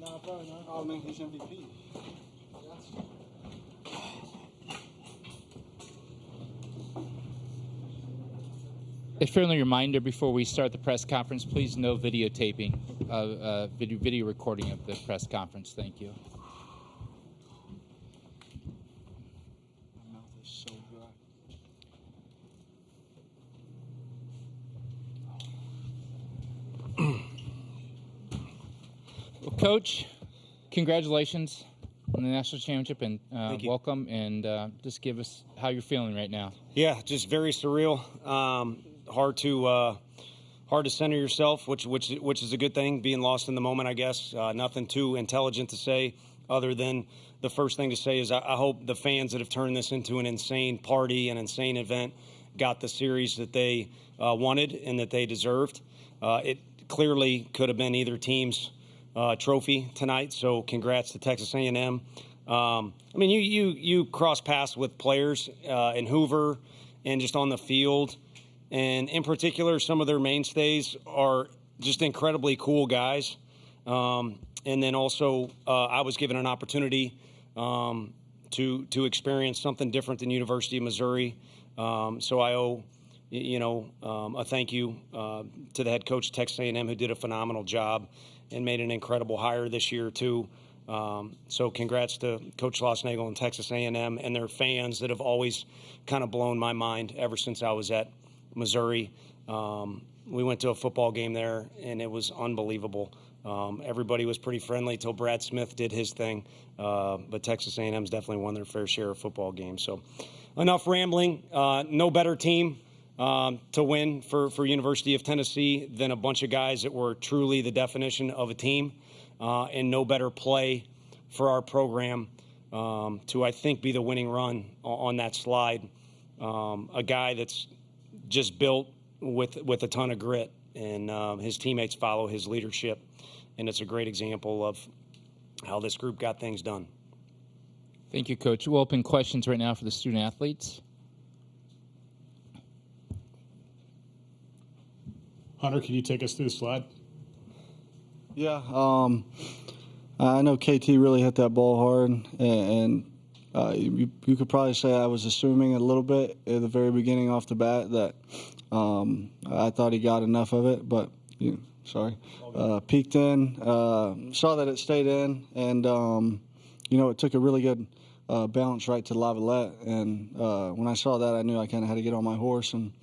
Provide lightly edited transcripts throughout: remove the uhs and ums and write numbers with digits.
No, probably not. Oh, man, he's MVP. A friendly reminder before we start the press conference, please no videotaping, video recording of the press conference. Thank you. My mouth is so dry. Well, Coach, congratulations on the national championship, and welcome, and just give us how you're feeling right now. Yeah, just very surreal. Hard to center yourself, which is a good thing. Being lost in the moment, I guess. Nothing too intelligent to say, other than the first thing to say is I hope the fans that have turned this into an insane party, an insane event, got the series that they wanted and that they deserved. It clearly could have been either team's trophy tonight. So congrats to Texas A&M. I mean, you cross paths with players in Hoover and just on the field. And in particular, some of their mainstays are just incredibly cool guys. And then also, I was given an opportunity to experience something different than University of Missouri. So I owe, a thank you to the head coach of Texas A&M, who did a phenomenal job and made an incredible hire this year too. So congrats to Coach Schlossnagle and Texas A&M and their fans that have always kind of blown my mind ever since I was at Missouri. We went to a football game there, and it was unbelievable. Everybody was pretty friendly till Brad Smith did his thing, but Texas A&M's definitely won their fair share of football games. So enough rambling. No better team to win for University of Tennessee than a bunch of guys that were truly the definition of a team, and no better play for our program to, I think, be the winning run on that slide. A guy that's just built with a ton of grit, and his teammates follow his leadership, and it's a great example of how this group got things done. Thank you, Coach. We'll open questions right now for the student athletes. Hunter, can you take us through the slide? Yeah, I know KT really hit that ball hard, and you could probably say I was assuming a little bit at the very beginning off the bat that I thought he got enough of it, but peeked in, saw that it stayed in, and it took a really good bounce right to Lavalette, and when I saw that, I knew I kind of had to get on my horse, and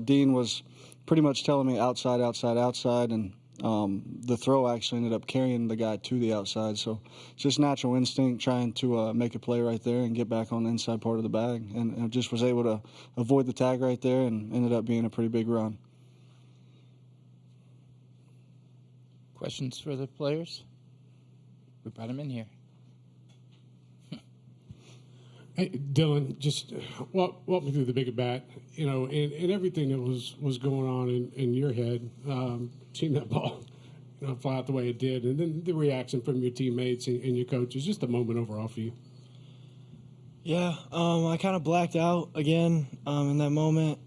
Dean was pretty much telling me outside, and the throw actually ended up carrying the guy to the outside. So it's just natural instinct trying to make a play right there and get back on the inside part of the bag. And just was able to avoid the tag right there and ended up being a pretty big run. Questions for the players? We brought them in here. Hey, Dylan, just walk me through the big at bat, and everything that was going on in your head, seeing that ball fly out the way it did, and then the reaction from your teammates and your coaches, just the moment overall for you. Yeah, I kind of blacked out again in that moment.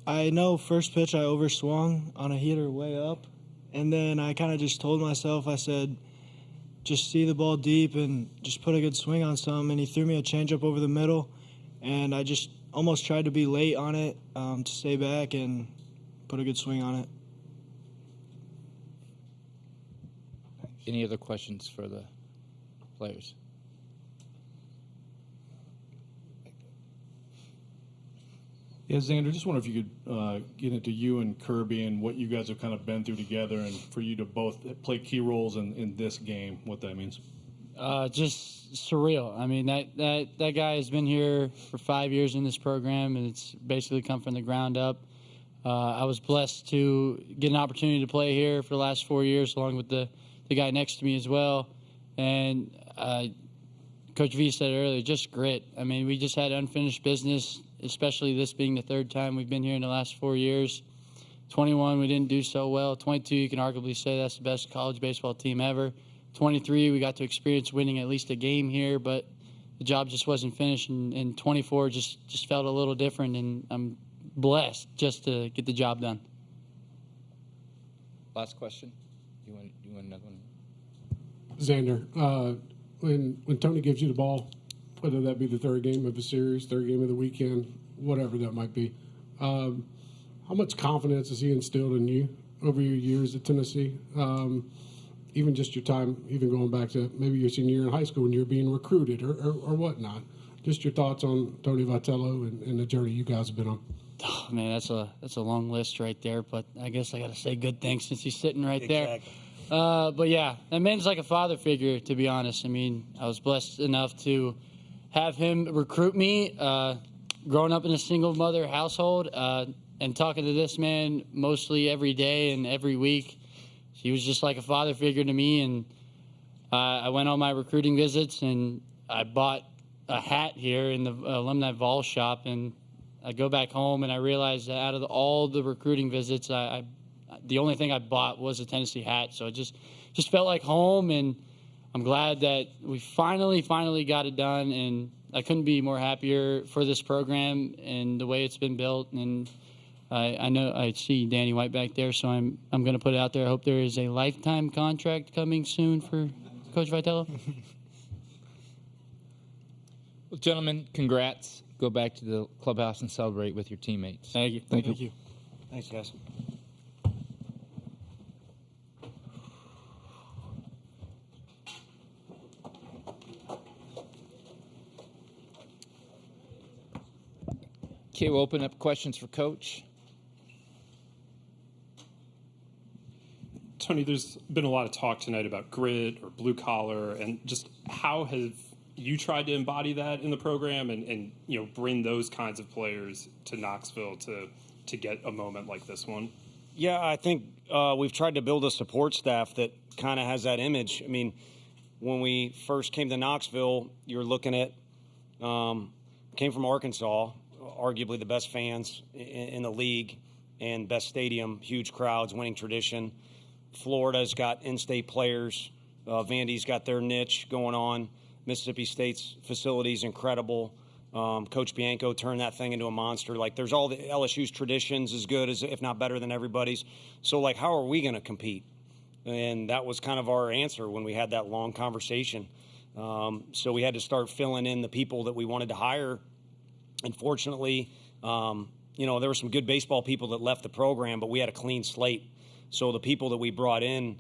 I know first pitch I overswung on a heater way up, and then I kind of just told myself, I said, just see the ball deep and just put a good swing on something. And he threw me a changeup over the middle, and I just almost tried to be late on it to stay back and put a good swing on it. Any other questions for the players? Yeah, Xander, just wonder if you could get into you and Kirby and what you guys have kind of been through together, and for you to both play key roles in this game, what that means. Just surreal. I mean, that guy has been here for 5 years in this program, and it's basically come from the ground up. I was blessed to get an opportunity to play here for the last 4 years, along with the guy next to me as well. And Coach V said earlier, just grit. I mean, we just had unfinished business, especially this being the third time we've been here in the last 4 years. 21, we didn't do so well. 22, you can arguably say that's the best college baseball team ever. 23, we got to experience winning at least a game here, but the job just wasn't finished. And 24 just felt a little different, and I'm blessed just to get the job done. Last question. You want another one? Xander, when Tony gives you the ball, whether that be the third game of a series, third game of the weekend, whatever that might be, how much confidence has he instilled in you over your years at Tennessee? Even just your time, even going back to maybe your senior year in high school when you were being recruited or whatnot. Just your thoughts on Tony Vitello and the journey you guys have been on. Oh, man, that's a long list right there, but I guess I got to say good things since he's sitting right there. But yeah, that man's like a father figure, to be honest. I mean, I was blessed enough to have him recruit me, growing up in a single mother household, and talking to this man mostly every day and every week. He was just like a father figure to me, and I went on my recruiting visits, and I bought a hat here in the alumni Vol shop, and I go back home and I realized that out of all the recruiting visits, the only thing I bought was a Tennessee hat. So it just felt like home, and I'm glad that we finally got it done, and I couldn't be more happier for this program and the way it's been built. And I know I see Danny White back there, so I'm going to put it out there. I hope there is a lifetime contract coming soon for Coach Vitello. Well, gentlemen, congrats. Go back to the clubhouse and celebrate with your teammates. Thank you. Thank you. Thanks, guys. Okay, we'll open up questions for Coach. Tony, there's been a lot of talk tonight about grit or blue collar, and just how have you tried to embody that in the program and bring those kinds of players to Knoxville to get a moment like this one? Yeah, I think we've tried to build a support staff that kind of has that image. I mean, when we first came to Knoxville, you're looking at came from Arkansas, arguably the best fans in the league and best stadium, huge crowds, winning tradition. Florida's got in-state players. Vandy's got their niche going on. Mississippi State's facility's incredible. Coach Bianco turned that thing into a monster. Like, there's all the LSU's traditions as good as, if not better than everybody's. So, like, how are we going to compete? And that was kind of our answer when we had that long conversation. So we had to start filling in the people that we wanted to hire. And fortunately, there were some good baseball people that left the program, but we had a clean slate. So the people that we brought in,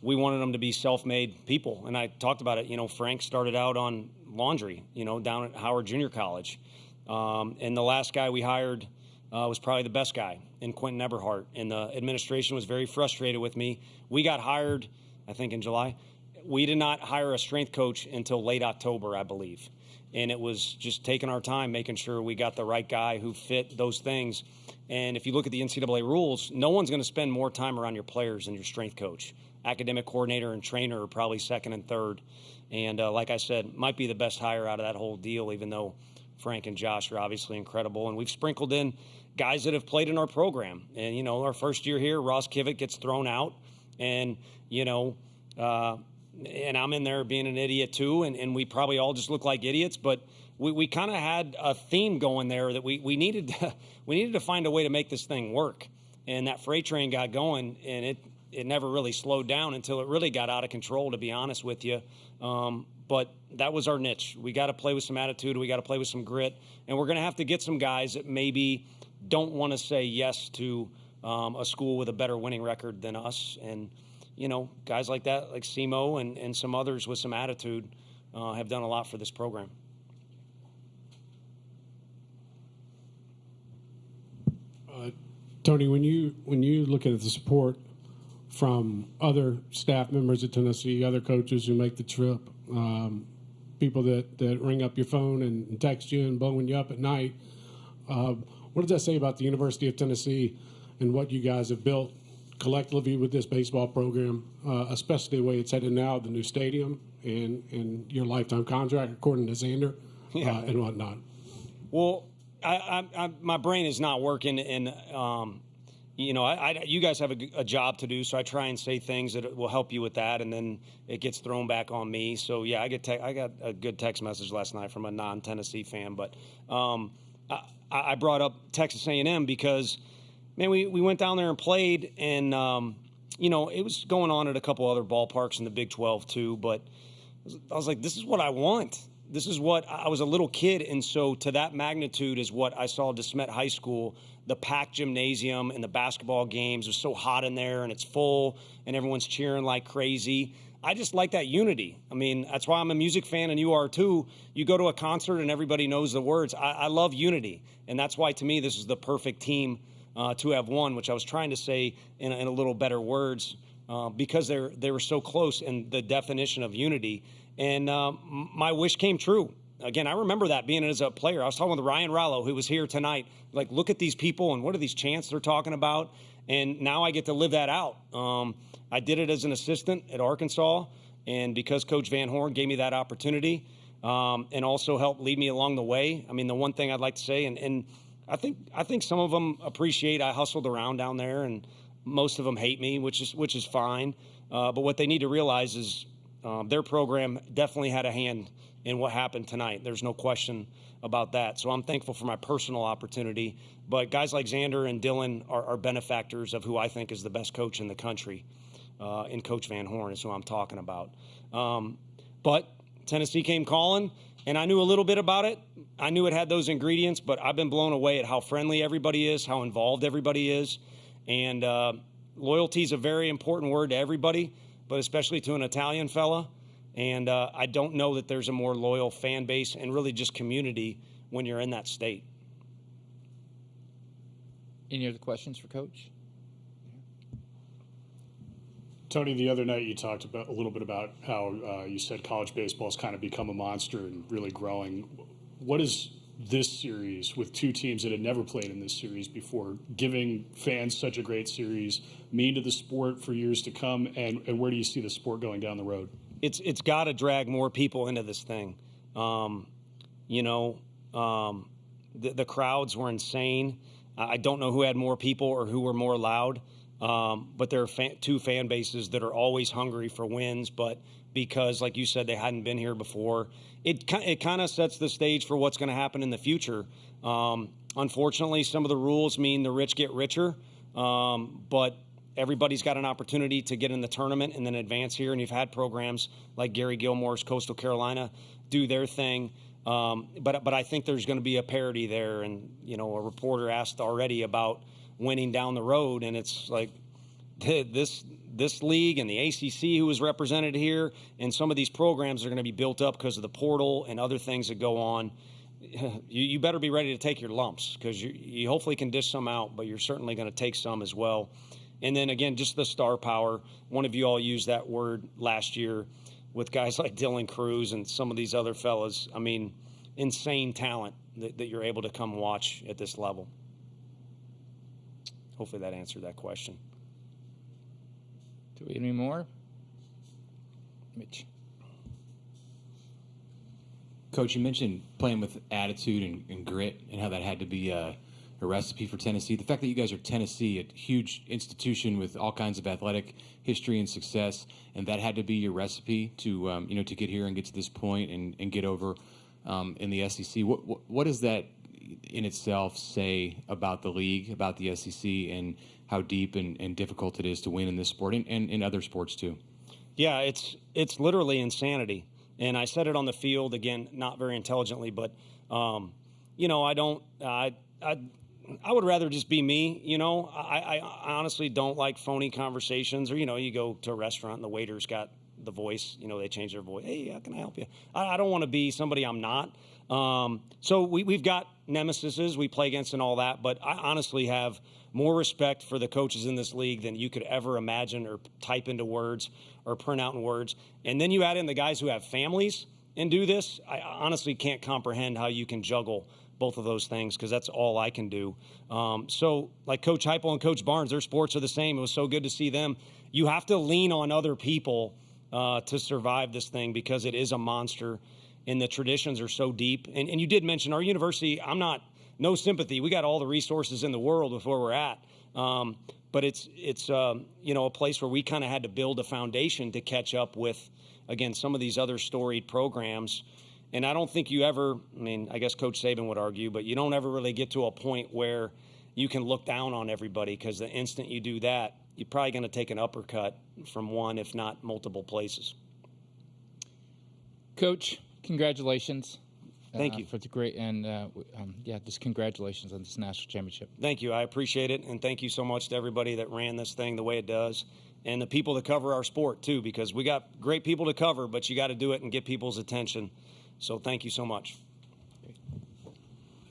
we wanted them to be self-made people. And I talked about it. Frank started out on laundry, down at Howard Junior College. And the last guy we hired was probably the best guy in Quentin Eberhardt. And the administration was very frustrated with me. We got hired, I think, in July. We did not hire a strength coach until late October, I believe. And it was just taking our time, making sure we got the right guy who fit those things. And if you look at the NCAA rules, no one's going to spend more time around your players than your strength coach. Academic coordinator and trainer are probably second and third. And like I said, might be the best hire out of that whole deal, even though Frank and Josh are obviously incredible. And we've sprinkled in guys that have played in our program. And, our first year here, Ross Kivitt gets thrown out. And, and I'm in there being an idiot too, and we probably all just look like idiots, but we kind of had a theme going there that we needed to find a way to make this thing work. And that freight train got going, and it never really slowed down until it really got out of control, to be honest with you. But that was our niche. We got to play with some attitude. We got to play with some grit. And we're going to have to get some guys that maybe don't want to say yes to a school with a better winning record than us. And, guys like that, like Simo and some others with some attitude have done a lot for this program. Tony, when you look at the support from other staff members at Tennessee, other coaches who make the trip, people that ring up your phone and text you and blowing you up at night, what does that say about the University of Tennessee and what you guys have built collectively with this baseball program, especially the way it's headed now, the new stadium and your lifetime contract, according to Xander, and whatnot? Well, my brain is not working, and you guys have a job to do, so I try and say things that will help you with that, and then it gets thrown back on me. So yeah, I got a good text message last night from a non-Tennessee fan, but I brought up Texas A&M because, man, we went down there and played, and it was going on at a couple other ballparks in the Big 12 too, but I was like, this is what I want. This is what I was a little kid. And so to that magnitude is what I saw DeSmet High School, the packed gymnasium and the basketball games. It was so hot in there and it's full and everyone's cheering like crazy. I just like that unity. I mean, that's why I'm a music fan and you are too. You go to a concert and everybody knows the words. I love unity. And that's why to me, this is the perfect team to have won, which I was trying to say in a little better words because they were so close in the definition of unity. And my wish came true. Again, I remember that being as a player. I was talking with Ryan Rallo, who was here tonight. Like, look at these people and what are these chants they're talking about? And now I get to live that out. I did it as an assistant at Arkansas, and because Coach Van Horn gave me that opportunity and also helped lead me along the way. I mean, the one thing I'd like to say, and I think some of them appreciate I hustled around down there, and most of them hate me, which is fine. But what they need to realize is their program definitely had a hand in what happened tonight. There's no question about that. So I'm thankful for my personal opportunity. But guys like Xander and Dylan are benefactors of who I think is the best coach in the country. And Coach Van Horn is who I'm talking about. But Tennessee came calling, and I knew a little bit about it. I knew it had those ingredients, but I've been blown away at how friendly everybody is, how involved everybody is. And loyalty is a very important word to everybody, but especially to an Italian fella. And I don't know that there's a more loyal fan base and really just community when you're in that state. Any other questions for Coach? Tony, the other night you talked a little bit about how you said college baseball's kind of become a monster and really growing. What is this series with two teams that had never played in this series before, giving fans such a great series, mean to the sport for years to come, and where do you see the sport going down the road? It's got to drag more people into this thing. The crowds were insane. I don't know who had more people or who were more loud, but there are two fan bases that are always hungry for wins, but because, like you said, they hadn't been here before, it kind of sets the stage for what's going to happen in the future. Unfortunately, some of the rules mean the rich get richer, but everybody's got an opportunity to get in the tournament and then advance here. And you've had programs like Gary Gilmore's Coastal Carolina do their thing. But I think there's going to be a parity there. And, a reporter asked already about winning down the road. And it's like this league and the ACC who was represented here and some of these programs are going to be built up because of the portal and other things that go on. You better be ready to take your lumps because you hopefully can dish some out, but you're certainly going to take some as well. And then, again, just the star power. One of you all used that word last year with guys like Dylan Cruz and some of these other fellas. I mean, insane talent that you're able to come watch at this level. Hopefully that answered that question. Do we have any more? Mitch. Coach, you mentioned playing with attitude and grit and how that had to be a recipe for Tennessee. The fact that you guys are Tennessee, a huge institution with all kinds of athletic history and success, and that had to be your recipe to to get here and get to this point and get over in the SEC. What does that in itself say about the league, about the SEC, and how deep and difficult it is to win in this sport and in other sports too? Yeah, it's literally insanity. And I said it on the field, again, not very intelligently, but I would rather just be me, I honestly don't like phony conversations or, you go to a restaurant and the waiter's got the voice, they change their voice. Hey, how can I help you? I don't want to be somebody I'm not. So we've got nemesises we play against and all that, but I honestly have more respect for the coaches in this league than you could ever imagine or type into words or print out in words. And then you add in the guys who have families and do this. I honestly can't comprehend how you can juggle both of those things because that's all I can do. So like Coach Heupel and Coach Barnes, their sports are the same. It was so good to see them. You have to lean on other people to survive this thing because it is a monster and the traditions are so deep. And you did mention our university. No sympathy. We got all the resources in the world with where we're at. But it's a place where we kind of had to build a foundation to catch up with, again, some of these other storied programs. And I don't think you ever, I guess Coach Saban would argue, but you don't ever really get to a point where you can look down on everybody because the instant you do that, you're probably going to take an uppercut from one, if not multiple places. Coach, congratulations. Thank you. For the great, and just congratulations on this national championship. Thank you. I appreciate it, and thank you so much to everybody that ran this thing the way it does, and the people that cover our sport too, because we got great people to cover, but you got to do it and get people's attention. So thank you so much.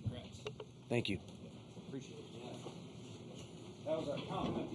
Congrats. Thank you. Appreciate it. That was our comment.